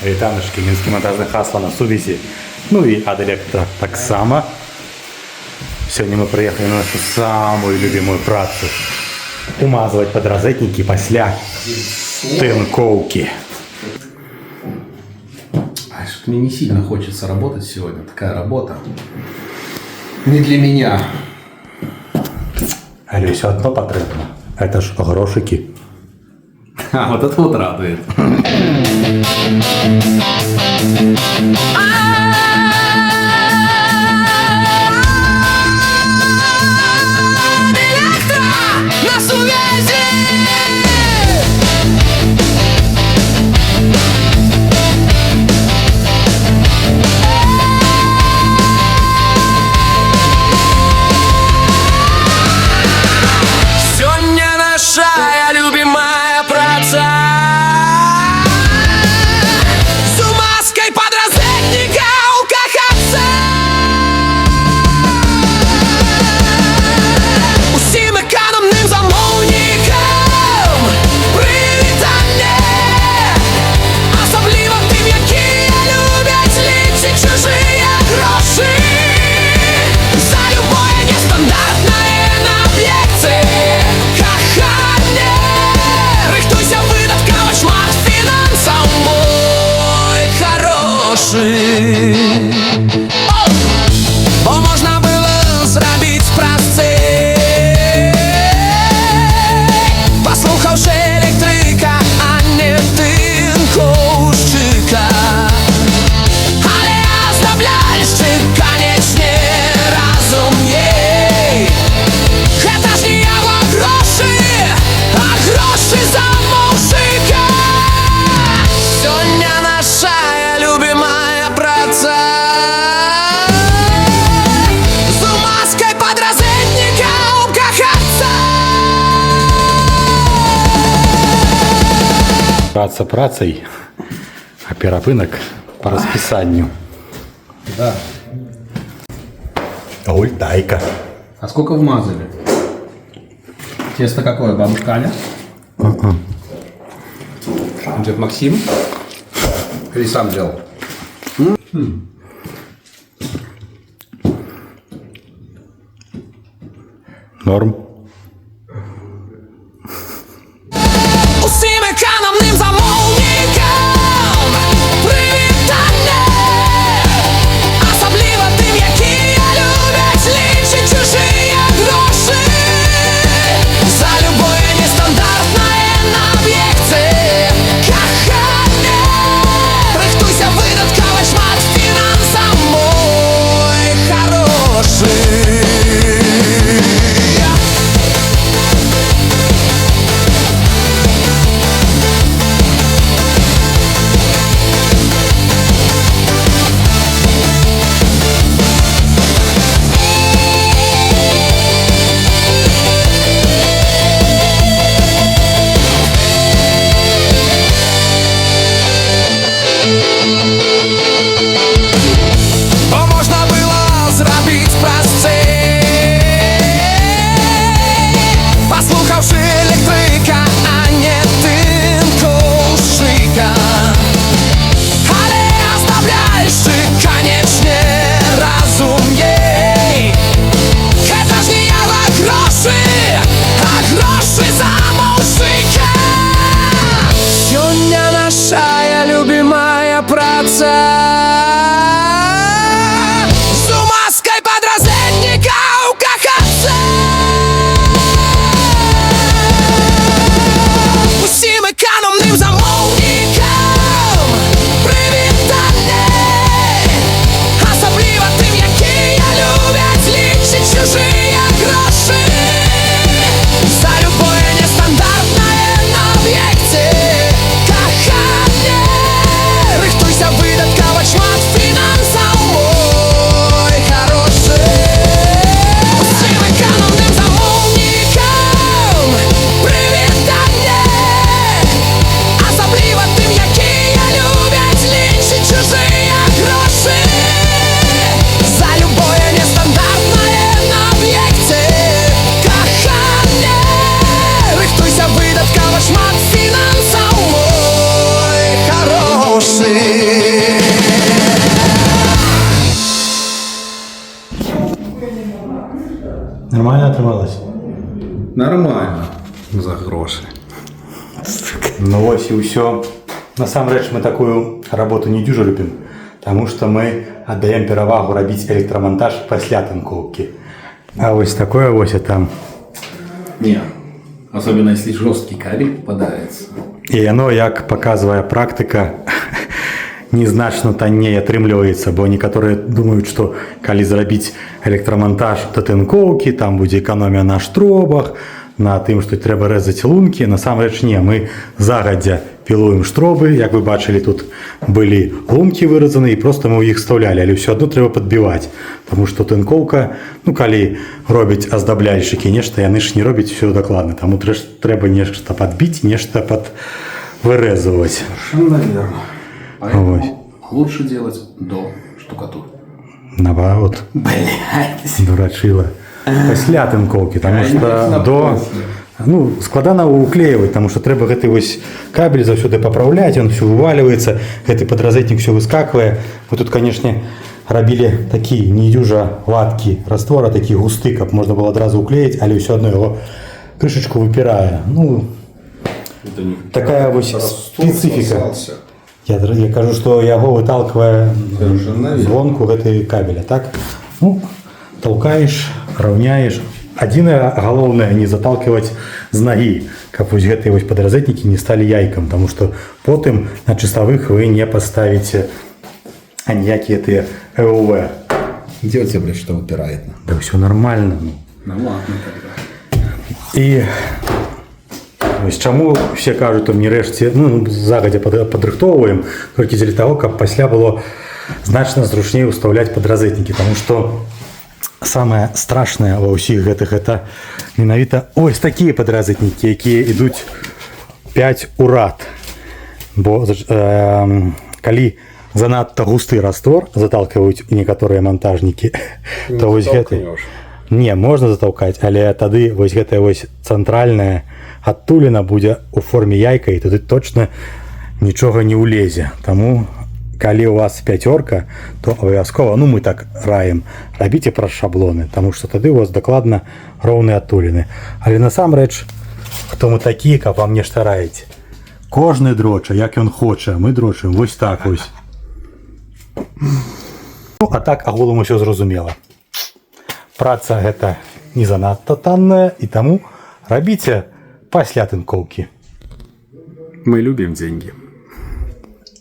Вітаночки, Мінське монтажне хасло на сувязі. Ну і Аделекта так само. Сьогодні ми приїхали на нашу самую любимую працу. Умазывать подрозетники после тынковки. Что-то мне не сильно хочется работать сегодня. Такая работа не для меня. Але все одно потрібно. Это ж грошики. А, вот это вот радует. На связи! Сегодня наша любимая праца. З умазкой подрозетника укахаться. Усім економним замовникам привітання. Особливо тим, які люблять лічить чужі гроші. За любое нестандартное на об'єкті кохання. Рихтуйся видаткова шмат фінансам, мой хороший. Бо можна було зробити справці, послухавши електрика, а не тинковщика. Але оздобляльщик, конечно, разумней. Это ж не его гроши, а гроши замовщика. Сегодня наша любимая праца. З умазкой подрозетника укахаться. Праца працей, а перепынок по расписанию. Да. Ой, дай-ка. А сколько вмазали? Тесто какое? Бабушка Аня? Дед Максим? Или сам делал? Норм. Усім економним замовникам привітання. Особливо тим, які люблять лічить чужі гроші. За любое нестандартное на об'єкті кохання. Рихтуйся видаткова шмат фінансам, мой хороший. Нормально. За гроши. Ну ось і все. Насамрэч мы такую работу не дюжа любім, таму што мы аддаем перавагу рабіць электрамантаж пасля тынкоўкі. А вось такое вось і там. Не. Особенно если жесткий кабель попадается. І яно, як паказвае практыка, незначна танней атрымліваецца, бо некаторыя думаюць, што калі зрабіць электрамантаж да тынкоўкі, там будзе эканомія на штробах, на тым, што трэба рэзаць лункі. Насамрэч не, мы загадзя пілуем штробы, як вы бачылі, тут былі лункі выразаны, і проста мы ў іх стаўлялі, але ўсё адно трэба падбіваць, таму што тынкоўка, ну калі робяць аздабляльшчыкі нешта, яны ж не робяць усё дакладна, таму трэба нешта падбіць, нешта вырэзаваць. Совершенно верно. Поэтому лучше делать до штукатурки. Наоборот. Блять. Дурачила. Пасля тынкоўкі, таму што до... Ну, складана уклеивать, потому что трэба гэты вось кабель заўсёды папраўляць, он все вываливается, гэты подразетник все выскакивае. Мы тут, конечно, рабілі такі не дюжа вадкі раствор, а такі густы, каб можна было адразу уклеіць, але ўсё адно яго крышачку выпірае. Ну, такая вось специфика. Я кажу, што яго выталкивае звонку гэты кабеля, так? Ну, толкаешь, раўняешь. Адзінае галоўнае не заталкивать з нагі, каб вось гэтыя вось падразетнікі не сталі яйкам, таму што потым на чыстовых вы не паставіце аніякія тыя ЭУВ. Где у тебя, блядь, что выпирает? Да ўсё нормально. Ну ладно тогда. І вось чаму все кажуць, то мне рэшце, ну, загадзя падрыхтоўваем, толькі дзеля таго, каб пасля было значна зручней устаўляць падразетнікі, таму што самае страшнае ва ўсіх гэтых это менавіта ось такія падразетнікі, якія ідуць 5 у рад. Бо калі занадта густы раствор заталкиваюць некаторыя монтажнікі, то вось гэты не можна заталкаць, але тады вось гэтая вось цэнтральная адтуліна будзе у форме яйка, і тады точна нічога не ўлезе. Таму калі у вас пяцёрка, то абавязкова, ну мы так раім, рабіце праз шаблоны, таму што тады у вас дакладна роўныя адтуліны. Але насамрэч, хто мы такі, каб вам нешта раіць? Кожны дроча, як ён хоча, мы дрочым вось так вось. Ну, а так агулам усё зразумела. Праца гэта не занадта танная, і таму рабіце пасля тынкоўкі. Мы любим деньги.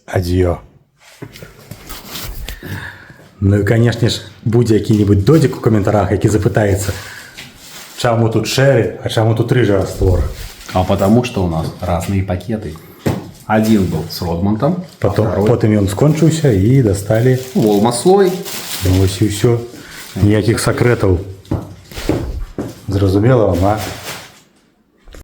Адзіё. Ну і, канешне ж, будзе які-небудзь додзік у каментарах, які запытаецца, чаму тут шэры, а чаму тут рыжы раствор. А потому что у нас разные пакеты. Один был с Родмонтом, Потым ён скончыўся і дасталі волмаслой. вось і ўсё. Ніякіх сакрэтаў. Зразумела вам, а?